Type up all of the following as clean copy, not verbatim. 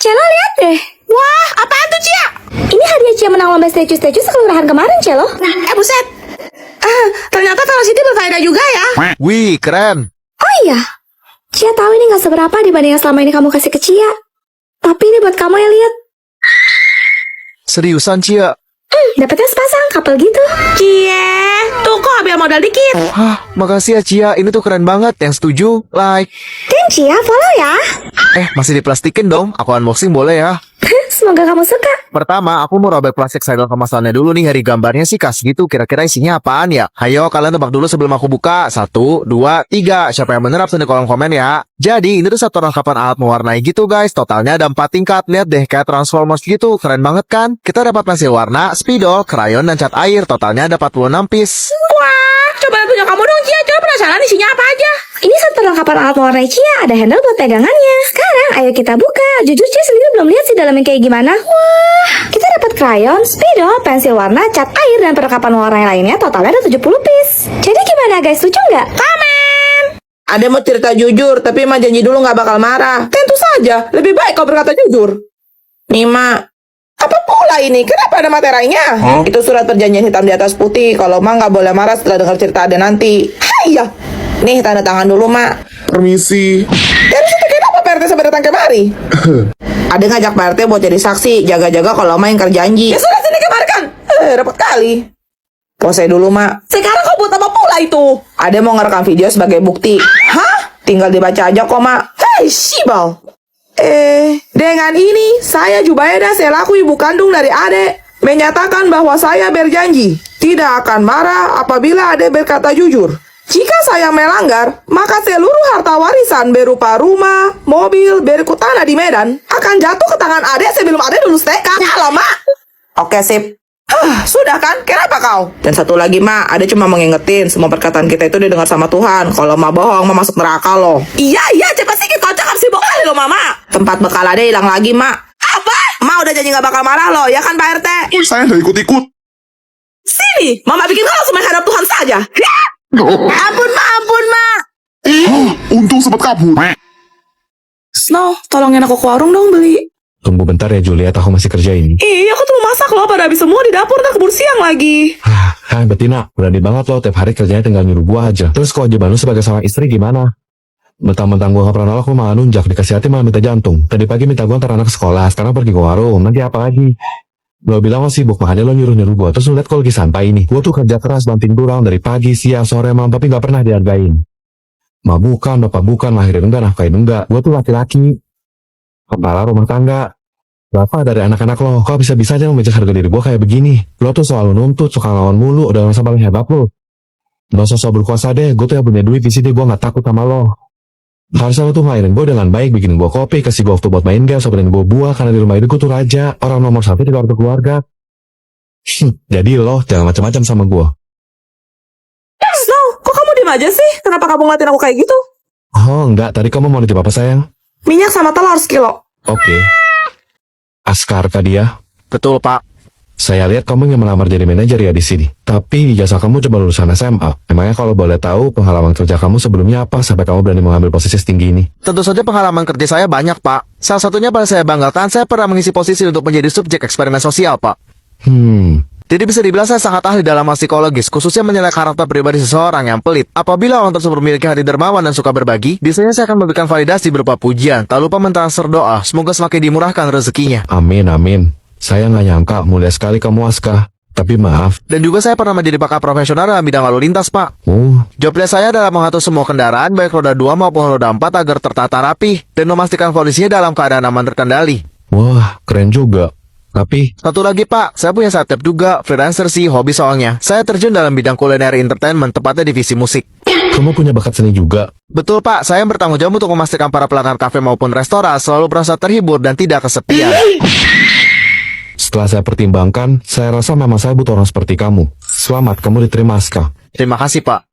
Celo, lihat deh. Wah, apaan tuh, Cia? Ini hadiah Cia menang lomba statue-statue sekelurahan kemarin, Celo. Buset. Ternyata Velocity berfaedah juga ya. Wih, keren. Oh iya, Cia tahu ini gak seberapa dibanding yang selama ini kamu kasih ke Cia. Tapi ini buat kamu ya, lihat. Seriusan, Cia? Dapetnya sepasang couple gitu. Cie, tuh kok ambil modal dikit. Hah, makasih ya, Cia. Ini tuh keren banget. Yang setuju, like. Dan Cia, follow ya. Masih diplastikin dong. Aku unboxing boleh ya? Semoga kamu suka. Pertama, aku mau robek plastik segel kemasannya dulu nih. Dari gambarnya sih khas gitu. Kira-kira isinya apaan ya? Hayo, kalian tebak dulu sebelum aku buka. 1, 2, 3. Siapa yang bener absen di kolom komen ya. Jadi, ini tuh satu rangkapan alat mewarnai gitu guys. Totalnya ada 4 tingkat. Lihat deh, kayak Transformers gitu. Keren banget kan? Kita dapat pensil warna, spidol, krayon, dan cat air. Totalnya ada 46 piece. Wah, coba punya kamu dong, Cia. Coba penasaran isinya apa aja. Ini satu perlengkapan alat mewarnai Cia. Ada handle buat pegangannya. Sekarang, ayo kita buka. Jujur Cia sendiri belum lihat sih dalamnya kayak gimana. Wah, kita dapat krayon, spidol, pensil warna, cat air, dan perlengkapan mewarnai lainnya. Totalnya ada 70 piece. Jadi gimana guys, lucu nggak? Komen. Ade mau cerita jujur, tapi Mak janji dulu nggak bakal marah. Tentu saja, lebih baik kau berkata jujur. Nih, Mak. Apa pula ini? Kenapa ada materainya? Itu surat perjanjian hitam di atas putih. Kalau Mak nggak boleh marah setelah dengar cerita Ade nanti. Iya. Nih, tanda tangan dulu, Mak. Permisi. Dari situ kenapa Pak RT sampai datang kemari? Ade ngajak Pak RT buat jadi saksi. Jaga-jaga kalau Mak ingkar janji. Ya sudah, sini kemarkan. Repot kali. Pose dulu, Mak. Sekarang kau buat apa pula itu? Ade mau ngerekam video sebagai bukti. Hah? Tinggal dibaca aja kok, Mak. Hei, Shibal. Dengan ini, saya Jubaida selaku ibu kandung dari Ade menyatakan bahwa saya berjanji tidak akan marah apabila Ade berkata jujur. Jika saya melanggar, maka seluruh harta warisan berupa rumah, mobil, berikut tanah di Medan akan jatuh ke tangan Ade sebelum Ade lulus TK. Mak. Oke, sip. Sudah kan? Kenapa kau? Dan satu lagi, Mak, Ade cuma mengingetin semua perkataan kita itu didengar sama Tuhan. Kalau Mak bohong, Mak masuk neraka loh. Iya, cepat sedikit kau cakap sibuk kali loh, Mama. Tempat bekal Ade hilang lagi, Mak. Apa? Mak udah janji gak bakal marah loh, ya kan Pak RT? Saya nggak ikut-ikut. Sini, Mama bikin kau langsung menghadap Tuhan saja. Ampun, Mak. Untung sempat kabur. Snow, tolongin aku ke warung dong beli. Tunggu bentar ya Juliet, aku masih kerjain. Iya, aku tuh mau masak loh, pada habis semua di dapur, ntar keburu siang lagi. Hai Betina, berani banget lo tiap hari kerjanya tinggal nyuruh gua aja. Terus kewajiban lu sebagai seorang istri gimana? Mentang-mentang gua gak pernah nolak, lu malah nunjak, dikasih hati malah minta jantung. Tadi pagi minta gua antar anak ke sekolah, sekarang pergi ke warung, nanti apa lagi? Lo bilang lo sibuk, makanya lo nyuruh-nyuruh gua. Terus lu liat kalau lagi santai nih, gua tuh kerja keras banting durang dari pagi, siang, sore, malam, tapi gak pernah dihargain. Ma bukan, bapak bukan, lahirin enggak, nafkain enggak. Gua tuh laki-laki, kepala rumah tangga. Bapak dari anak-anak lo, kok bisa-bisanya memecah harga diri gue kayak begini? Lo tuh selalu nuntut, suka lawan mulu, udah merasa paling hebat lo. Gak usah berkuasa deh, gue tuh yang punya duit di sini, gue gak takut sama lo. Harusnya lo tuh ngelainin gue dengan baik, bikin gue kopi, kasih gue waktu buat main game, sobarin gue buah, karena di rumah ini gue tuh raja, orang nomor 1 di keluarga. Jadi lo, jangan macam-macam sama gue. Snow, kok kamu diem aja sih? Kenapa kamu ngeliatin aku kayak gitu? Oh enggak, tadi kamu mau nitip apa sayang? Minyak sama telur sekilo. Oke. Askar Kadia, Betul, Pak. saya lihat kamu ingin melamar jadi manajer ya di sini. Tapi ijazah kamu coba lulusan SMA. Emangnya kalau boleh tahu pengalaman kerja kamu sebelumnya apa sampai kamu berani mengambil posisi setinggi ini? Tentu saja pengalaman kerja saya banyak, Pak. Salah satunya pada saya banggakan, saya pernah mengisi posisi untuk menjadi subjek eksperimen sosial, Pak. Jadi bisa dibilang saya sangat ahli dalam hal psikologis, khususnya menilai karakter pribadi seseorang yang pelit. Apabila orang tersebut memiliki hati dermawan dan suka berbagi, biasanya saya akan memberikan validasi berupa pujian, tak lupa mentransfer doa, semoga semakin dimurahkan rezekinya. Amin, amin. Saya nggak nyangka, mulia sekali kamu Aska. Tapi maaf. Dan juga saya pernah menjadi pakar profesional dalam bidang lalu lintas, Pak. Job desk saya adalah mengatur semua kendaraan, baik roda 2 maupun roda 4 agar tertata rapi, dan memastikan kondisinya dalam keadaan aman terkendali. Wah, keren juga. Tapi, satu lagi Pak, saya punya side job juga, freelancer sih, hobi soalnya. Saya terjun dalam bidang culinary entertainment, tepatnya divisi musik. kamu punya bakat seni juga? Betul Pak, saya yang bertanggung jawab untuk memastikan para pelanggan kafe maupun restoran selalu merasa terhibur dan tidak kesepian. Setelah saya pertimbangkan, saya rasa memang saya butuh orang seperti kamu. Selamat, kamu diterima Aska. Terima kasih Pak.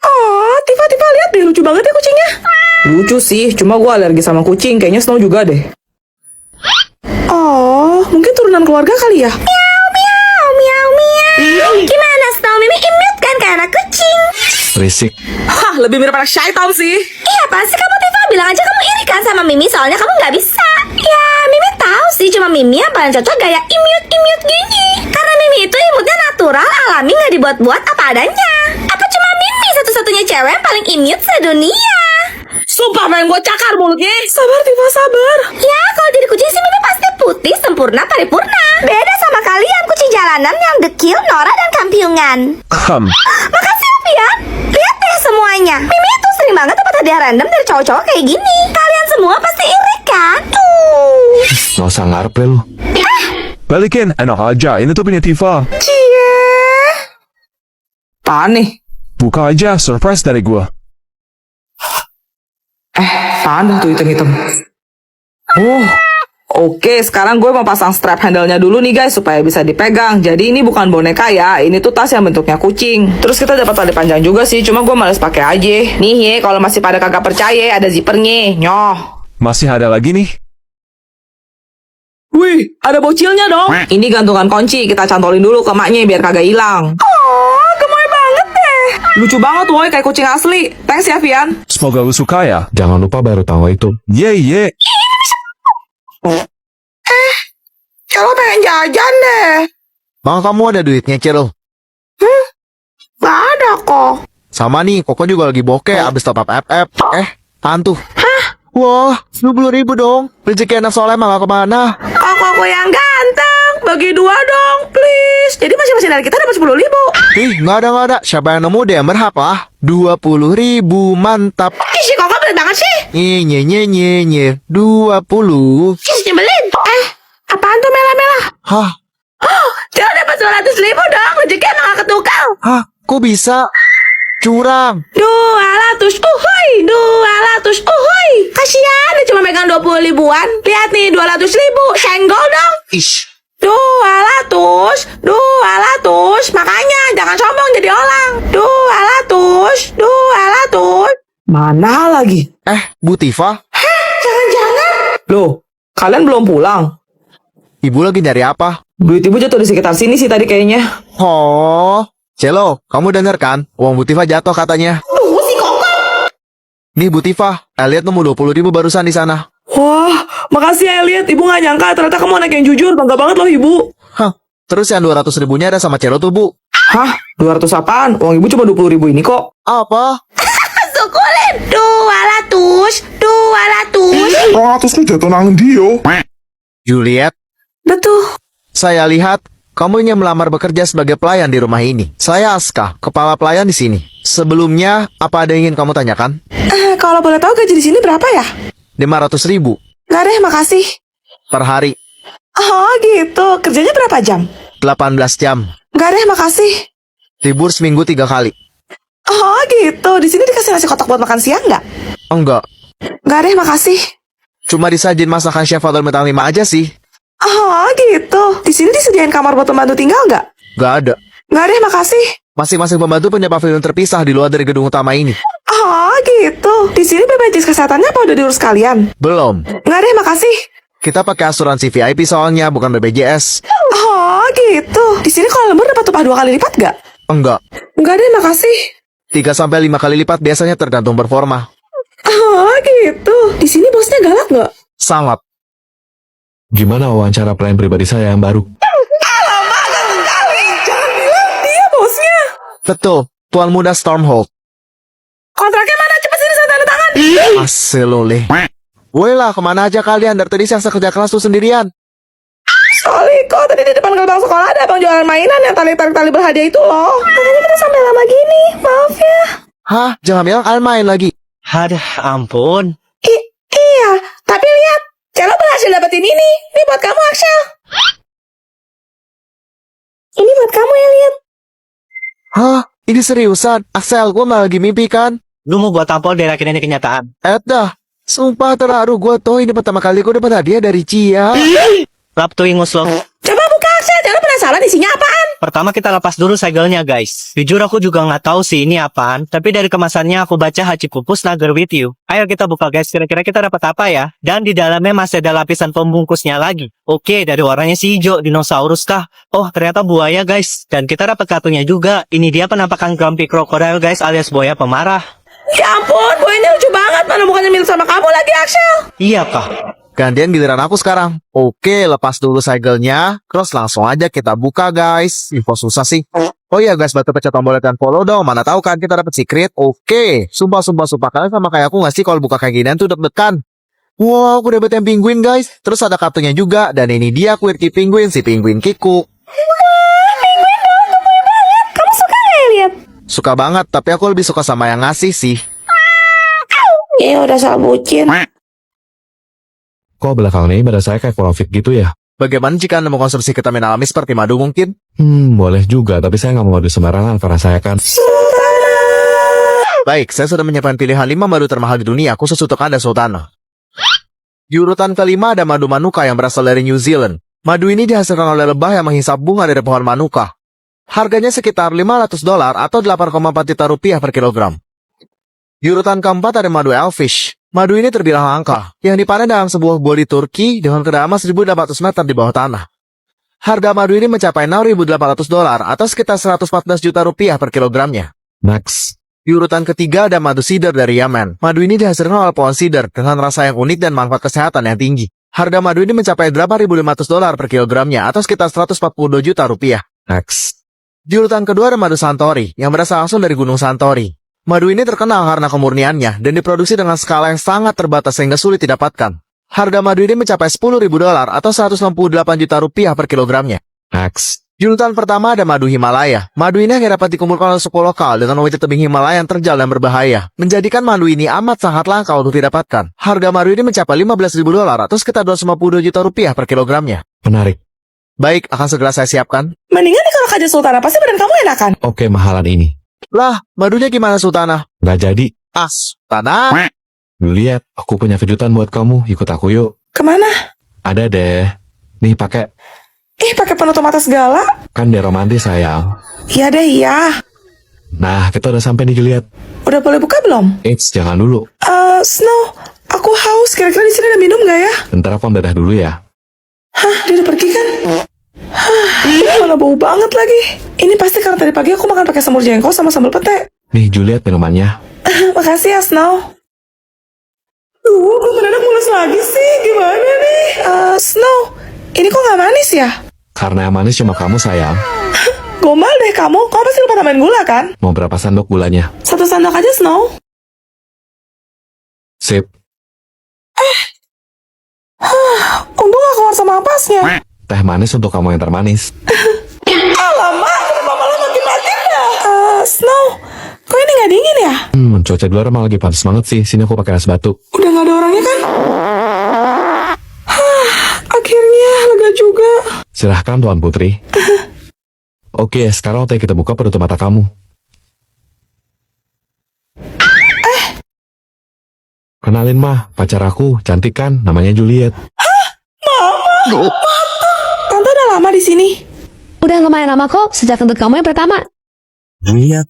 Oh, Tifa lihat deh, lucu banget ya kucingnya. Lucu sih, cuma gue alergi sama kucing, kayaknya Snow juga deh. Oh, mungkin turunan keluarga kali ya? Miau. Gimana Snow, Mimi imut kan kayak anak kucing? Risik. Hah, lebih mirip anak syaitan sih. Iya pasti kamu Tifa, bilang aja kamu iri kan sama Mimi soalnya kamu nggak bisa. Ya. Mimi yang paling cocok gaya imut gini. Karena Mimi itu imutnya natural, alami, nggak dibuat-buat apa adanya. Apa cuma Mimi satu-satunya cewek yang paling imut sedunia? Sumpah pengen gue cakar mulutnya. Sabar Tifa, sabar. Ya, kalau jadi kucing sih Mimi pasti putih, sempurna, paripurna. Beda sama kalian kucing jalanan yang dekil, norak, dan kampiungan. Makasih Alfian. Lihat deh semuanya. Mimi itu sering banget dapat hadiah random dari cowok-cowok kayak gini. Kalian semua pasti iri kan? Tuh. Nggak usah ngarep deh lu. Balikin, enak aja. Ini tuh punya Tifa. Cie. Apaan nih? Buka aja, surprise dari gua. Apaan dah tuh hitam-hitam? Oke, sekarang gue mau pasang strap handle-nya dulu nih guys supaya bisa dipegang. Jadi ini bukan boneka ya, ini tuh tas yang bentuknya kucing. Terus kita dapat tali panjang juga sih, cuma gue males pakai aja. Nih ye, kalau masih pada kagak percaya ada zippernya. Nyoh. Masih ada lagi nih. Wih, ada bocilnya dong. Ini gantungan kunci, kita cantolin dulu ke maknya biar kagak hilang. Oh, gemoy banget deh. Lucu banget woy, kayak kucing asli. Thanks ya Vian. Semoga lu suka ya. Jangan lupa bayar utang itu. Ye. Celo pengen jajan deh. Bang, kamu ada duitnya, Cil? Gak ada kok. Sama nih, Koko juga lagi bokeh abis top up FF. Hantu. Wah, 20.000 dong. Rezeki anak soleh mah gak kemana. Aku yang ganteng. Bagi 2 dong, please. Jadi masing-masing dari kita dapat 10.000. Ih, nggak ada. Siapa yang nemu deh yang berapa? 20.000, mantap. Ih, si Koko bener banget sih. Nye. 20. Ih, nyebelin. Apaan tuh merah-merah? Hah? Celo dapat 200.000 dong. Rezeki emang gak ketukar. Hah? Kok bisa? Curang. 200, uhuy. 200, uhuy. Kasian, dia cuma megang 20 ribuan. Lihat nih, 200.000. Senggol dong. Ish. 200. Makanya jangan sombong jadi orang. 200. Mana lagi? Bu Tifa? Jangan-jangan. Loh, kalian belum pulang? Ibu lagi nyari apa? Duit ibu jatuh di sekitar sini sih tadi kayaknya. Oh, Celo, kamu denger kan? Uang Bu Tifa jatuh katanya. Si Koko. Nih Bu Tifa, Elliot nemu 20.000 barusan di sana. Wah, makasih ya Elliot. Ibu gak nyangka ternyata kamu anak yang jujur. Bangga banget loh ibu. Hah? Terus yang 200 ribunya ada sama Celo tuh, Bu. Hah? 200 apaan? Uang ibu cuma 20.000 ini kok. Apa? Sukulin. 200. 200 lu jatuh nang Dio. Juliet, Betul. saya lihat kamu ingin melamar bekerja sebagai pelayan di rumah ini. Saya Aska, kepala pelayan di sini. Sebelumnya, apa ada yang ingin kamu tanyakan? Kalau boleh tahu gaji di sini berapa ya? 500.000 Nggak deh, makasih. per hari, Oh gitu. Kerjanya berapa jam? 18 jam. Nggak deh, makasih. Libur seminggu 3 kali. Oh gitu. Di sini dikasih nasi kotak buat makan siang nggak? Enggak, Nggak deh, makasih. cuma disajin masakan chef atau bintang 5 aja sih. Oh gitu. Di sini disediain kamar buat pembantu tinggal nggak? Nggak ada. Nggak deh, makasih. Masing-masing pembantu punya pavilion terpisah di luar dari gedung utama ini. Oh gitu. Di sini BPJS kesehatannya apa udah diurus kalian? Belum. Nggak deh, makasih. Kita pakai asuransi VIP soalnya, bukan BPJS. Oh gitu. Di sini kalau lembur dapat upah 2 kali lipat nggak? Enggak. Nggak deh, makasih. 3-5 kali lipat biasanya tergantung performa. Oh gitu. Di sini bosnya galak nggak? Sangat. Gimana wawancara pelayan pribadi saya yang baru? Jangan bilang dia bosnya. Betul, Tuan Muda Stormhold. Kontraknya mana? Cepet sini saya tanda tangan. Aselole. Woi lah, kemana aja kalian? Dari tadi saya kerja kelas tuh sendirian. Sorry kok, tadi di depan gerbang sekolah ada abang jualan mainan yang tarik-tarik tali berhadiah itu loh. Makanya kita sampai lama gini. Maaf ya. Hah? Jangan bilang kalian main lagi. Aduh, ampun. Iya, tapi lihat. Celo berhasil dapetin ini. Ini buat kamu, Axel. Ini buat kamu, Elliot. Hah? Ini seriusan? Axel, gue malah lagi mimpi kan? Lu mau gua tampol dari ini kenyataan. Dah. Sumpah terharu gue tuh. Ini pertama kali gue dapat hadiah dari Cia. Rap tuh ingus lo. Coba buka Axel, Celo penasaran isinya apaan? Pertama kita lepas dulu segelnya guys. Jujur aku juga nggak tahu sih ini apaan. Tapi dari kemasannya aku baca Haji Pupus Nagar with you. Ayo kita buka guys, kira-kira kita dapat apa ya? Dan di dalamnya masih ada lapisan pembungkusnya lagi. Oke, dari warnanya si hijau, dinosaurus kah? Oh, ternyata buaya guys. Dan kita dapat kartunya juga. Ini dia penampakan Grumpy Crocodile guys, alias buaya pemarah. Ya ampun, buayanya lucu banget. Mana bukannya mirip sama kamu lagi, Axel? Iya kah? gantian giliran aku sekarang. Oke, lepas dulu segelnya, terus langsung aja kita buka guys. Info susah sih. Oh iya guys, bantu pencet tombol like dan follow dong. Mana tahu kan kita dapat secret. Oke, sumpah kalian sama kayak aku nggak sih kalau buka kayak ginian tuh deg-degan. Wow, aku dapet yang penguin guys. Terus ada kartunya juga, dan ini dia Quirky Penguin, si penguin Kiku. Kamu suka nggak ya lihat? Suka banget, tapi aku lebih suka sama yang ngasih sih. Ya udah salah bucin. Kok belakangan ini badan saya kayak kurang fit gitu ya? Bagaimana jika Anda mau konsumsi vitamin alami seperti madu mungkin? Boleh juga, tapi saya nggak mau madu sembarangan karena saya kan... Baik, saya sudah menyiapkan pilihan 5 madu termahal di dunia khusus untuk Anda, Sultana. Di urutan kelima ada madu manuka yang berasal dari New Zealand. Madu ini dihasilkan oleh lebah yang menghisap bunga dari pohon manuka. Harganya sekitar $500 atau 8,4 juta rupiah per kilogram. Di urutan keempat ada madu Elfish. Madu ini terbilang langka, yang dipanen dalam sebuah gua di Turki dengan kedalaman 1.800 meter di bawah tanah. Harga madu ini mencapai $6.800 atau sekitar 114 juta rupiah per kilogramnya. Max. Di urutan ketiga ada madu sidar dari Yemen. Madu ini dihasilkan oleh pohon sidar dengan rasa yang unik dan manfaat kesehatan yang tinggi. Harga madu ini mencapai $8.500 per kilogramnya atau sekitar 142 juta rupiah. Max. Di urutan kedua ada madu Santori yang berasal langsung dari Gunung Santori. Madu ini terkenal karena kemurniannya dan diproduksi dengan skala yang sangat terbatas sehingga sulit didapatkan. Harga madu ini mencapai $10.000 atau 168 juta rupiah per kilogramnya. Max. Di urutan pertama ada madu Himalaya. Madu ini hanya dapat dikumpulkan oleh suku lokal dengan wajah tebing Himalaya yang terjal dan berbahaya, menjadikan madu ini amat sangat langka untuk didapatkan. Harga madu ini mencapai $15.000 atau sekitar 252 juta rupiah per kilogramnya. Menarik. Baik, akan segera saya siapkan. Mendingan nih kalau kerja Sultana, pasti badan kamu enakan. Oke, mahalan ini. Lah, madunya gimana Sultana? Nggak jadi. Sultana? Lu lihat, aku punya kejutan buat kamu. Ikut aku yuk. Kemana? Ada deh. Nih, pakai. Pakai penutup mata segala. Kan dia romantis, sayang. Iya deh, iya. Nah, kita udah sampai nih, Juliet. Udah boleh buka belum? Eits, jangan dulu. Snow, aku haus. Kira-kira di sini ada minum nggak ya? Ntar aku ambil dah dulu ya. Hah, dia udah pergi kan? Mana bau banget lagi. Ini pasti karena tadi pagi aku makan pakai semur jengkol sama sambal pete. Nih, Juliet minumannya. Makasih ya, Snow. Kok mendadak mulus lagi sih? Gimana nih? Snow, ini kok nggak manis ya? Karena yang manis cuma kamu, sayang. Gombal deh kamu. Kamu pasti lupa tambahin gula kan? Mau berapa sendok gulanya? 1 sendok aja, Snow. Sip. Untung gak keluar sama ampasnya. Teh manis untuk kamu yang termanis. Alamak, kenapa malah makin mati dah? Snow, kok ini gak dingin ya? Cuaca di luar emang lagi panas banget sih. Sini aku pakai es batu. Udah gak ada orangnya kan? Akhirnya lega juga. Silahkan, Tuan Putri. Oke, sekarang waktunya kita buka penutup mata kamu. Kenalin mah, pacar aku, cantik kan? Namanya Juliet. Tante udah lama di sini. Udah lumayan lama kok, sejak kentut kamu yang pertama. Juliet.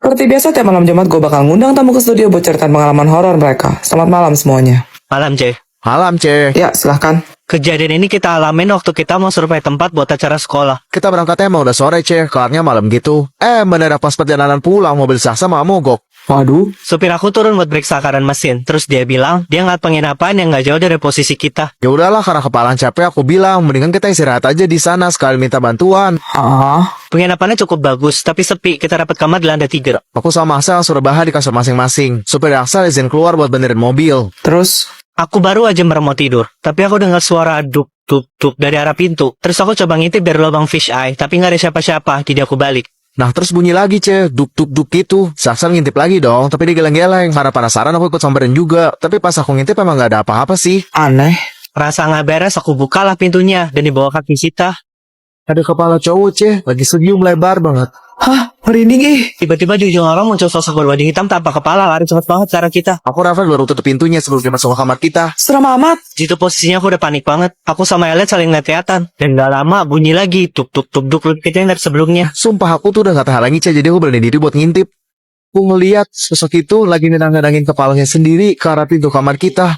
Seperti biasa tiap malam Jumat gue bakal ngundang tamu ke studio buat ceritain pengalaman horor mereka. Selamat malam semuanya. Malam, Ceh. Malam, Cek. Ya, silahkan. Kejadian ini kita alamin waktu kita mau survei tempat buat acara sekolah. Kita berangkatnya emang udah sore, Cek. Kelarnya malam gitu. Mendadak pas perjalanan pulang, mobil saksa malah mogok. Waduh. Supir aku turun buat periksa keadaan mesin. Terus dia bilang, dia ngeliat penginapan yang gak jauh dari posisi kita. Ya udahlah, karena kepalaan capek, aku bilang, mendingan kita istirahat aja di sana sekali minta bantuan. Penginapannya cukup bagus, tapi sepi. Kita dapat kamar di lantai 3. Aku sama Axel suruh bahan di kasur masing-masing. Supir Axel izin keluar buat benerin mobil. Terus? Aku baru aja meremot tidur, tapi aku dengar suara dup dari arah pintu. Terus aku coba ngintip dari lubang fish eye, tapi nggak ada siapa-siapa. Jadi aku balik. Nah terus bunyi lagi, Cek. Duk gitu. Axel ngintip lagi dong, tapi dia geleng-geleng. Karena penasaran aku ikut samperin juga. Tapi pas aku ngintip emang nggak ada apa-apa sih. Aneh. Rasa nggak beres, aku bukalah pintunya dan dibawa kaki Sita. Ada kepala cowok, Cek. Lagi senyum lebar banget. Hah? Merinding ih. Tiba-tiba di ujung orang muncul sosok berwajah hitam tanpa kepala, lari cepat banget ke arah kita. Aku Rafael baru tutup pintunya sebelum dia masuk ke kamar kita. Seram amat. Di situ posisinya aku udah panik banget. Aku sama Elet saling lihat-lihatan. Dan gak lama bunyi lagi duk lebih kecil dari sebelumnya. Sumpah aku tuh udah gak tahan lagi, Cek. Jadi aku berani diri buat ngintip. Aku ngeliat sosok itu lagi nendang-nendangin kepalanya sendiri ke arah pintu kamar kita.